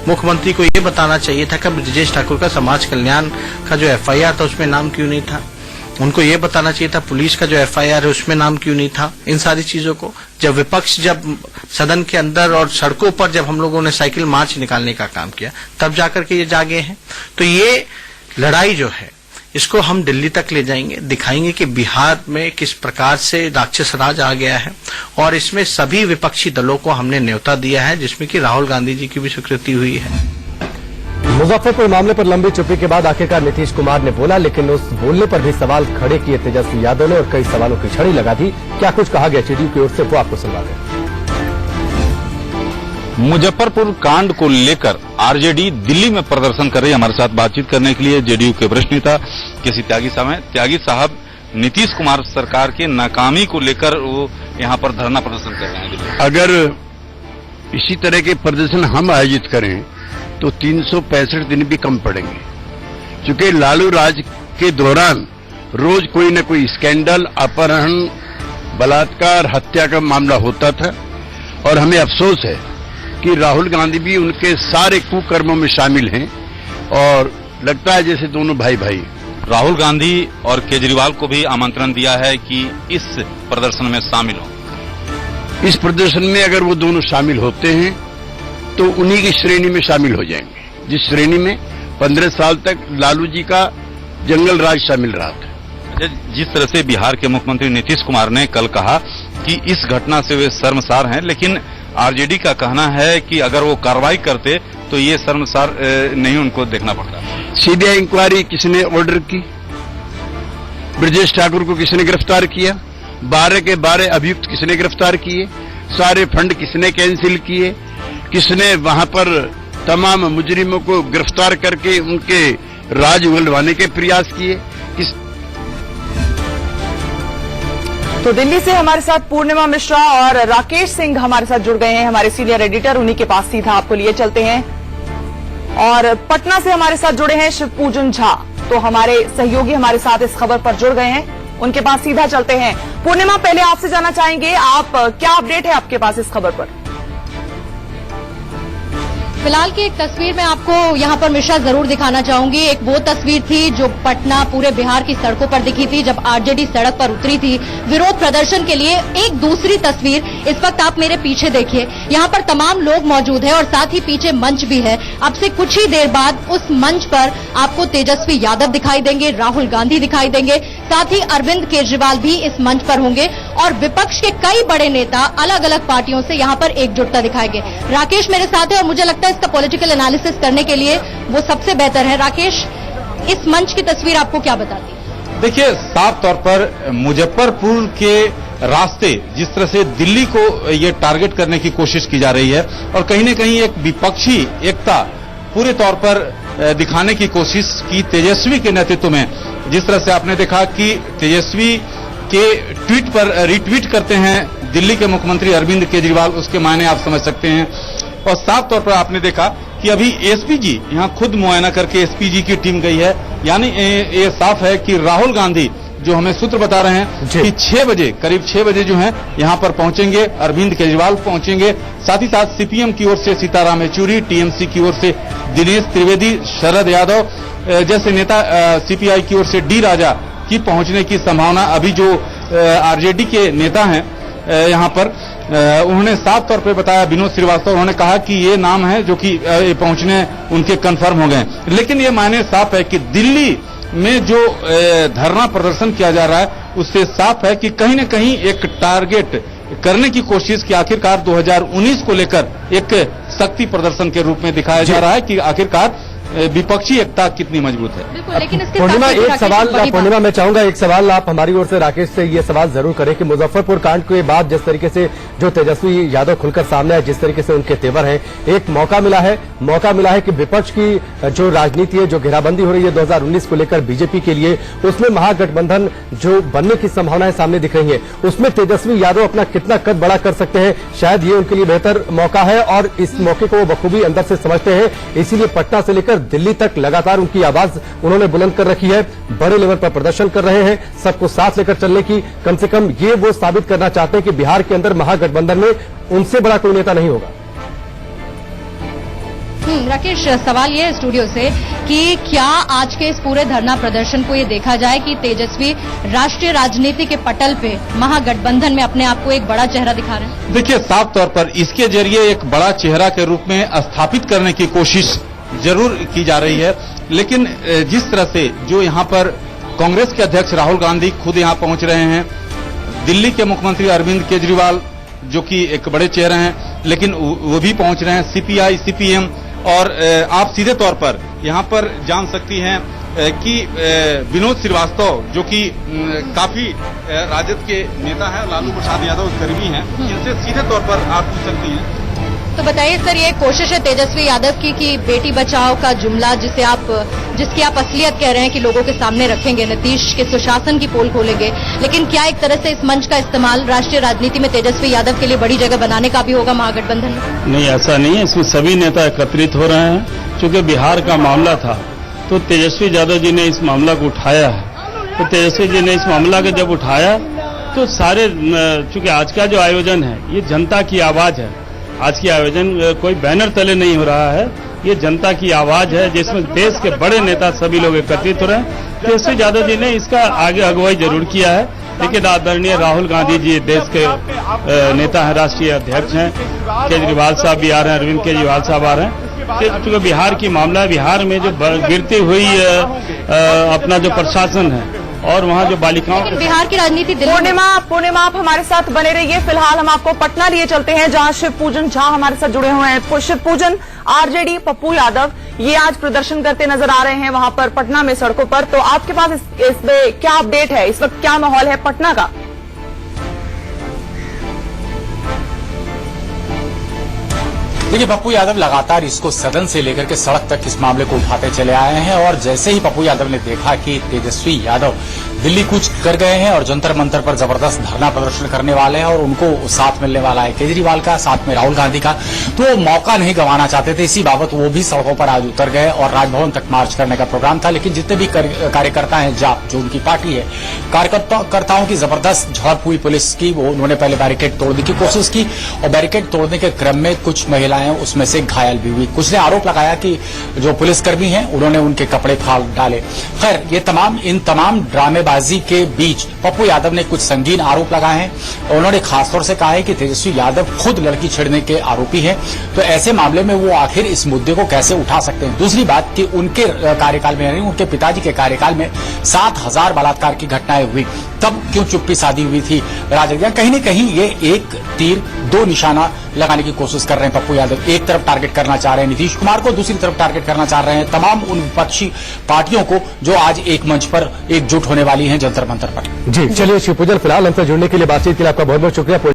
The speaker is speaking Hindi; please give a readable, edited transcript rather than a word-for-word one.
मुख्यमंत्री को ये बताना चाहिए था कि ब्रजेश ठाकुर का समाज कल्याण का जो FIR था उसमें नाम क्यों नहीं था। उनको ये बताना चाहिए था पुलिस का जो FIR है उसमें नाम क्यों नहीं था। इन सारी चीजों को जब विपक्ष जब सदन के अंदर और सड़कों पर जब हम लोगों ने साइकिल मार्च निकालने का काम किया तब जाकर के ये जागे हैं। तो ये लड़ाई जो है इसको हम दिल्ली तक ले जाएंगे, दिखाएंगे कि बिहार में किस प्रकार से राक्षस राज आ गया है और इसमें सभी विपक्षी दलों को हमने न्योता दिया है, जिसमें कि राहुल गांधी जी की भी स्वीकृति हुई है। मुजफ्फरपुर मामले पर लंबी चुप्पी के बाद आखिरकार नीतीश कुमार ने बोला, लेकिन उस बोलने पर भी सवाल खड़े किए तेजस्वी यादव ने और कई सवालों की छड़ी लगा दी। क्या कुछ कहा गया जेडीयू की ओर से वो आपको सुनवा दें। मुजफ्फरपुर कांड को लेकर आरजेडी दिल्ली में प्रदर्शन कर रही है। हमारे साथ बातचीत करने के लिए जेडीयू के वरिष्ठ नेता केसी त्यागी साहब हैं। त्यागी साहब, नीतीश कुमार सरकार के नाकामी को लेकर वो यहाँ पर धरना प्रदर्शन कर रहे हैं। अगर इसी तरह के प्रदर्शन हम आयोजित करें तो 365 दिन भी कम पड़ेंगे, क्योंकि लालू राज के दौरान रोज कोई न कोई स्कैंडल, अपहरण, बलात्कार, हत्या का मामला होता था। और हमें अफसोस है कि राहुल गांधी भी उनके सारे कुकर्मों में शामिल हैं और लगता है जैसे दोनों भाई भाई। राहुल गांधी और केजरीवाल को भी आमंत्रण दिया है कि इस प्रदर्शन में शामिल हो। इस प्रदर्शन में अगर वो दोनों शामिल होते हैं तो उन्हीं की श्रेणी में शामिल हो जाएंगे, जिस श्रेणी में 15 साल तक लालू जी का जंगल राज शामिल रहा था। जिस तरह से बिहार के मुख्यमंत्री नीतीश कुमार ने कल कहा कि इस घटना से वे शर्मसार हैं, लेकिन आरजेडी का कहना है कि अगर वो कार्रवाई करते तो ये शर्मसार नहीं उनको देखना पड़ता। सीबीआई इंक्वायरी किसने ऑर्डर की? ब्रजेश ठाकुर को किसने गिरफ्तार किया? 12 के 12 अभियुक्त किसने गिरफ्तार किए? सारे फंड किसने कैंसिल किए? किसने वहां पर तमाम मुजरिमों को गिरफ्तार करके उनके राज उगलवाने के प्रयास किए? तो दिल्ली से हमारे साथ पूर्णिमा मिश्रा और राकेश सिंह हमारे साथ जुड़ गए हैं, हमारे सीनियर एडिटर। उन्हीं के पास सीधा आपको लिए चलते हैं। और पटना से हमारे साथ जुड़े हैं शिवपूजन झा, तो हमारे सहयोगी हमारे साथ इस खबर पर जुड़ गए हैं, उनके पास सीधा चलते हैं। पूर्णिमा, पहले आपसे जानना चाहेंगे, आप क्या अपडेट है आपके पास इस खबर पर? फिलहाल की एक तस्वीर मैं आपको यहाँ पर मिश्रा जरूर दिखाना चाहूंगी। एक वो तस्वीर थी जो पटना, पूरे बिहार की सड़कों पर दिखी थी जब आरजेडी सड़क पर उतरी थी विरोध प्रदर्शन के लिए। एक दूसरी तस्वीर इस वक्त आप मेरे पीछे देखिए, यहाँ पर तमाम लोग मौजूद हैं और साथ ही पीछे मंच भी है। अब से कुछ ही देर बाद उस मंच पर आपको तेजस्वी यादव दिखाई देंगे, राहुल गांधी दिखाई देंगे, साथ ही अरविंद केजरीवाल भी इस मंच पर होंगे और विपक्ष के कई बड़े नेता अलग अलग पार्टियों से यहाँ पर एकजुटता दिखाएंगे। राकेश मेरे साथ है और मुझे लगता है इसका पॉलिटिकल एनालिसिस करने के लिए वो सबसे बेहतर है। राकेश, इस मंच की तस्वीर आपको क्या बताती है? देखिए, साफ तौर पर मुजफ्फरपुर के रास्ते जिस तरह से दिल्ली को ये टारगेट करने की कोशिश की जा रही है और कहीं न कहीं एक विपक्षी एकता पूरे तौर पर दिखाने की कोशिश की तेजस्वी के नेतृत्व में। जिस तरह से आपने देखा कि तेजस्वी के ट्वीट पर रिट्वीट करते हैं दिल्ली के मुख्यमंत्री अरविंद केजरीवाल, उसके मायने आप समझ सकते हैं। और साफ तौर पर आपने देखा कि अभी एसपीजी यहाँ खुद मुआयना करके एसपीजी की टीम गई है, यानी ये साफ है कि राहुल गांधी जो हमें सूत्र बता रहे हैं कि 6 बजे, करीब 6 बजे जो है यहाँ पर पहुंचेंगे, अरविंद केजरीवाल पहुंचेंगे। साथ ही साथ सीपीएम की ओर से सीताराम येचुरी, टीएमसी की ओर से दिनेश त्रिवेदी, शरद यादव जैसे नेता, सीपीआई की ओर से डी राजा की पहुंचने की संभावना। अभी जो आरजेडी के नेता हैं यहाँ पर, उन्होंने साफ तौर पे बताया, विनोद श्रीवास्तव, उन्होंने कहा कि ये नाम है जो कि पहुंचने उनके कंफर्म हो गए। लेकिन ये मायने साफ है कि दिल्ली में जो धरना प्रदर्शन किया जा रहा है उससे साफ है कि कहीं न कहीं एक टारगेट करने की कोशिश की आखिरकार 2019 को लेकर एक शक्ति प्रदर्शन के रूप में दिखाया जा रहा है कि आखिरकार विपक्षी एकता कितनी मजबूत है। लेकिन इसके पूर्णिमा, एक सवाल, पूर्णिमा मैं चाहूंगा एक सवाल आप हमारी ओर से राकेश से ये सवाल जरूर करें कि मुजफ्फरपुर कांड के बाद जिस तरीके से जो तेजस्वी यादव खुलकर सामने आए, जिस तरीके से उनके तेवर हैं, एक मौका मिला है कि विपक्ष की जो राजनीति है, जो घेराबंदी हो रही है 2019 को लेकर बीजेपी के लिए, उसमें महागठबंधन जो बनने की संभावनाएं सामने दिख रही है, उसमें तेजस्वी यादव अपना कितना कद बड़ा कर सकते हैं, शायद ये उनके लिए बेहतर मौका है और इस मौके को वो बखूबी अंदर से समझते हैं। इसीलिए पटना से लेकर दिल्ली तक लगातार उनकी आवाज उन्होंने बुलंद कर रखी है, बड़े लेवल पर प्रदर्शन कर रहे हैं, सबको साथ लेकर चलने की, कम से कम ये वो साबित करना चाहते हैं कि बिहार के अंदर महागठबंधन में उनसे बड़ा कोई नेता नहीं होगा। राकेश, सवाल ये है स्टूडियो से कि क्या आज के इस पूरे धरना प्रदर्शन को ये देखा जाए कि तेजस्वी राष्ट्रीय राजनीति के पटल पे महागठबंधन में अपने आप को एक बड़ा चेहरा दिखा रहे हैं? देखिए, साफ तौर पर इसके जरिए एक बड़ा चेहरा के रूप में स्थापित करने की कोशिश जरूर की जा रही है, लेकिन जिस तरह से जो यहाँ पर कांग्रेस के अध्यक्ष राहुल गांधी खुद यहाँ पहुंच रहे हैं, दिल्ली के मुख्यमंत्री अरविंद केजरीवाल जो कि एक बड़े चेहरे हैं लेकिन वो भी पहुंच रहे हैं, सीपीआई, सीपीएम, और आप सीधे तौर पर यहाँ पर जान सकती हैं कि विनोद श्रीवास्तव जो कि काफी राजद के नेता हैं, लालू प्रसाद यादव कर्मी हैं, इनसे सीधे तौर पर आप पूछ सकती हैं। तो बताइए सर, ये कोशिश है तेजस्वी यादव की कि बेटी बचाओ का जुमला जिसकी आप असलियत कह रहे हैं कि लोगों के सामने रखेंगे, नीतीश के सुशासन की पोल खोलेंगे, लेकिन क्या एक तरह से इस मंच का इस्तेमाल राष्ट्रीय राजनीति में तेजस्वी यादव के लिए बड़ी जगह बनाने का भी होगा महागठबंधन में? नहीं, ऐसा नहीं है। इसमें सभी नेता एकत्रित हो रहे हैं। चूंकि बिहार का मामला था तो तेजस्वी यादव जी ने इस मामला को उठाया है। तो तेजस्वी जी ने इस मामला को जब उठाया तो सारे, चूंकि आज का जो आयोजन है ये जनता की आवाज है। आज की आयोजन कोई बैनर तले नहीं हो रहा है, ये जनता की आवाज है जिसमें देश के बड़े नेता सभी लोग एकत्रित हो रहे हैं। तेजस्वी यादव जी ने इसका आगे अगुवाई जरूर किया है, लेकिन आदरणीय राहुल गांधी जी देश के नेता हैं, राष्ट्रीय अध्यक्ष हैं, केजरीवाल साहब भी आ रहे हैं, अरविंद केजरीवाल साहब आ रहे हैं। क्योंकि बिहार की मामला है, बिहार में जो गिरती हुई अपना जो प्रशासन है और वहाँ जो बालिकाओं, बिहार की राजनीति, पूर्णिमा आप हमारे साथ बने रहिए। फिलहाल हम आपको पटना लिए चलते हैं जहां शिव पूजन झा हमारे साथ जुड़े हुए हैं। शिव पूजन, आरजेडी, पप्पू यादव ये आज प्रदर्शन करते नजर आ रहे हैं वहां पर पटना में सड़कों पर। तो आपके पास इसमें क्या अपडेट है, इस वक्त क्या माहौल है पटना का? देखिए, पप्पू यादव लगातार इसको सदन से लेकर के सड़क तक इस मामले को उठाते चले आए हैं और जैसे ही पप्पू यादव ने देखा कि तेजस्वी यादव दिल्ली कूच कर गए हैं और जंतर मंतर पर जबरदस्त धरना प्रदर्शन करने वाले हैं और उनको साथ मिलने वाला है केजरीवाल का, साथ में राहुल गांधी का, तो वो मौका नहीं गंवाना चाहते थे। इसी बाबत वो भी सड़कों पर आज उतर गए और राजभवन तक मार्च करने का प्रोग्राम था। लेकिन जितने भी कार्यकर्ता हैं, जाप जो उनकी पार्टी है, कार्यकर्ताओं की जबरदस्त झड़प हुई पुलिस की। वो उन्होंने पहले बैरिकेड तोड़ने की कोशिश की और बैरिकेड तोड़ने के क्रम में कुछ महिलाएं उसमें से घायल भी हुई। कुछ ने आरोप लगाया कि जो पुलिसकर्मी हैं उन्होंने उनके कपड़े फाड़ डाले। खैर, इन तमाम ड्रामेबाजी के बीच पप्पू यादव ने कुछ संगीन आरोप लगाए हैं। उन्होंने खासतौर से कहा है कि तेजस्वी यादव खुद लड़की छेड़ने के आरोपी हैं, तो ऐसे मामले में वो आखिर इस मुद्दे को कैसे उठा सकते हैं। दूसरी बात कि उनके कार्यकाल में, यानी उनके पिताजी के कार्यकाल में 7,000 बलात्कार की घटनाएं हुई, तब क्यों चुप्पी साधी हुई थी राजद? कहीं न कहीं ये एक तीर दो निशाना लगाने की कोशिश कर रहे हैं पप्पू यादव। एक तरफ टारगेट करना चाह रहे हैं नीतीश कुमार को, दूसरी तरफ टारगेट करना चाह रहे हैं तमाम उन विपक्षी पार्टियों को जो आज एक मंच पर एकजुट होने वाली हैं जंतर मंतर पर। जी, चलिए शिव पूजन, फिलहाल हमसे जुड़ने के लिए, बातचीत के लिए आपका बहुत बहुत शुक्रिया।